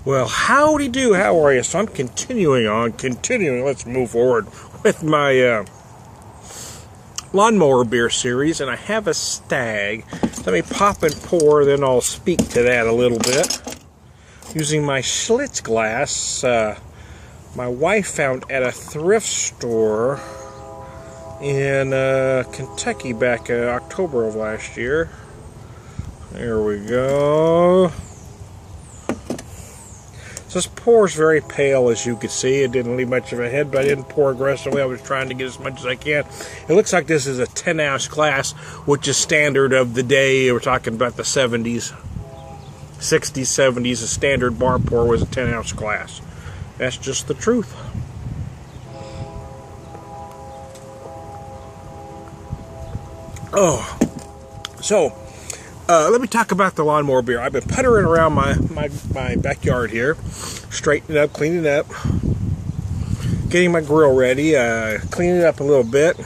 Well, howdy do, how are you? So I'm continuing. Let's move forward with my Lawnmower beer series, and I have a Stag. Let me pop and pour, then I'll speak to that a little bit. Using my Schlitz glass, my wife found at a thrift store in Kentucky back in October of last year. There we go. This pours very pale, as you can see. It didn't leave much of a head, but I didn't pour aggressively. I was trying to get as much as I can. It looks like this is a 10-ounce glass, which is standard of the day. We're talking about the 70s, 60s, 70s. A standard bar pour was a 10-ounce glass. That's just the truth. Oh, so let me talk about the Lawnmower beer. I've been puttering around my backyard here, straightening it up, cleaning it up, getting my grill ready, cleaning it up a little bit.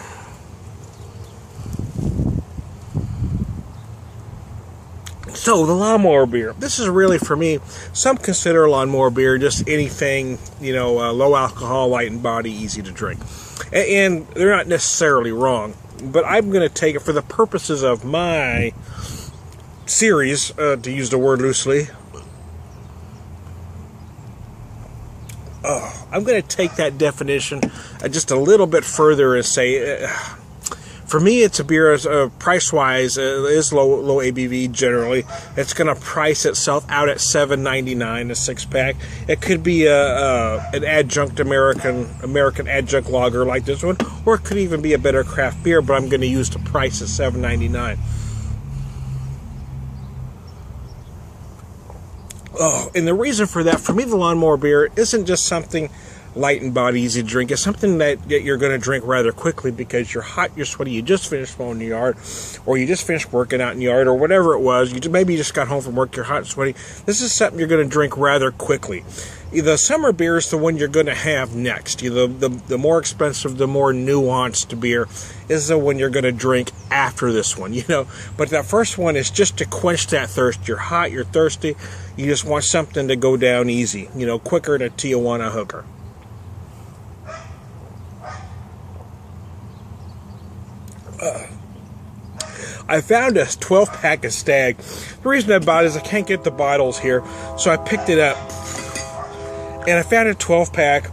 So, the Lawnmower beer. This is really, for me, some consider Lawnmower beer just anything, low alcohol, light in body, easy to drink. And they're not necessarily wrong, but I'm going to take it for the purposes of my series, to use the word loosely. I'm going to take that definition just a little bit further and say, for me, it's a beer, price-wise, is low ABV generally. It's going to price itself out at $7.99 a six-pack. It could be an adjunct American adjunct lager like this one, or it could even be a better craft beer, but I'm going to use the price at $7.99. Oh, and the reason for that, for me, the Lawnmower beer isn't just something light in body, easy to drink. It's something that you're going to drink rather quickly because you're hot, you're sweaty, you just finished mowing the yard, or you just finished working out in the yard, or whatever it was. Maybe you just got home from work, you're hot and sweaty. This is something you're going to drink rather quickly. The summer beer is the one you're going to have next. The more expensive, the more nuanced beer is the one you're going to drink after this one, But that first one is just to quench that thirst. You're hot, you're thirsty, you just want something to go down easy, quicker than a Tijuana hooker. I found a 12-pack of Stag. The reason I bought it is I can't get the bottles here, so I picked it up. And I found a 12-pack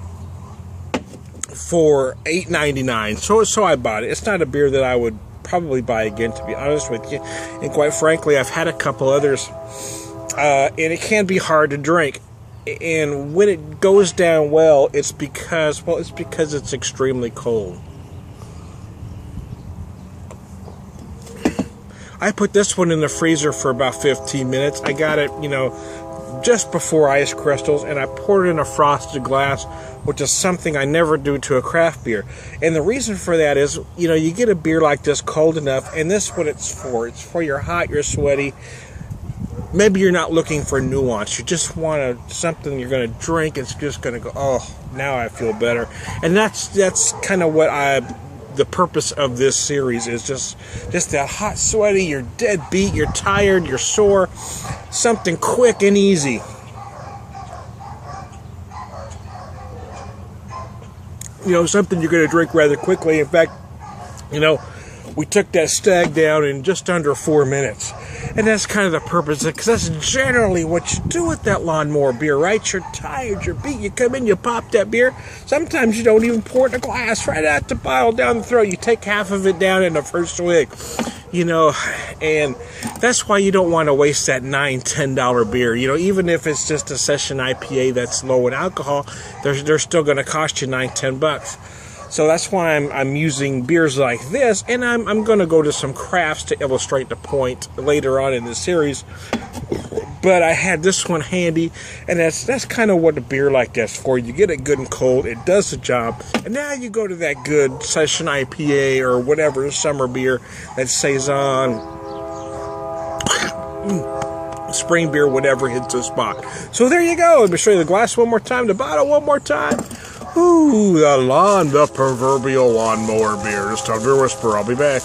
for $8.99. So I bought it. It's not a beer that I would probably buy again, to be honest with you. And quite frankly, I've had a couple others, and it can be hard to drink. And when it goes down well, it's because it's extremely cold. I put this one in the freezer for about 15 minutes. I got it, just before ice crystals, and I poured it in a frosted glass, which is something I never do to a craft beer. And the reason for that is, you get a beer like this cold enough, and this is what it's for. It's for you're hot, you're sweaty. Maybe you're not looking for nuance. You just want something you're going to drink. It's just going to go, oh, now I feel better. And that's kind of what the purpose of this series is, just that hot, sweaty, you're dead beat, you're tired, you're sore, something quick and easy. Something you're going to drink rather quickly. In fact, we took that Stag down in just under 4 minutes. And that's kind of the purpose, because that's generally what you do with that Lawnmower beer, right? You're tired, you're beat, you come in, you pop that beer. Sometimes you don't even pour it in a glass, right out the bottle, down the throat. You take half of it down in the first swig, and that's why you don't want to waste that $9, $10 beer. Even if it's just a session IPA that's low in alcohol, they're still going to cost you $9, $10. So that's why I'm using beers like this, and I'm going to go to some crafts to illustrate the point later on in the series. But I had this one handy, and that's kind of what a beer like that's for. You get it good and cold, it does the job, and now you go to that good session IPA or whatever summer beer, that Saison, spring beer, whatever hits the spot. So there you go. Let me show you the glass one more time, the bottle one more time. Ooh, the Proverbial Lawnmower beer. It's time to whisper. I'll be back.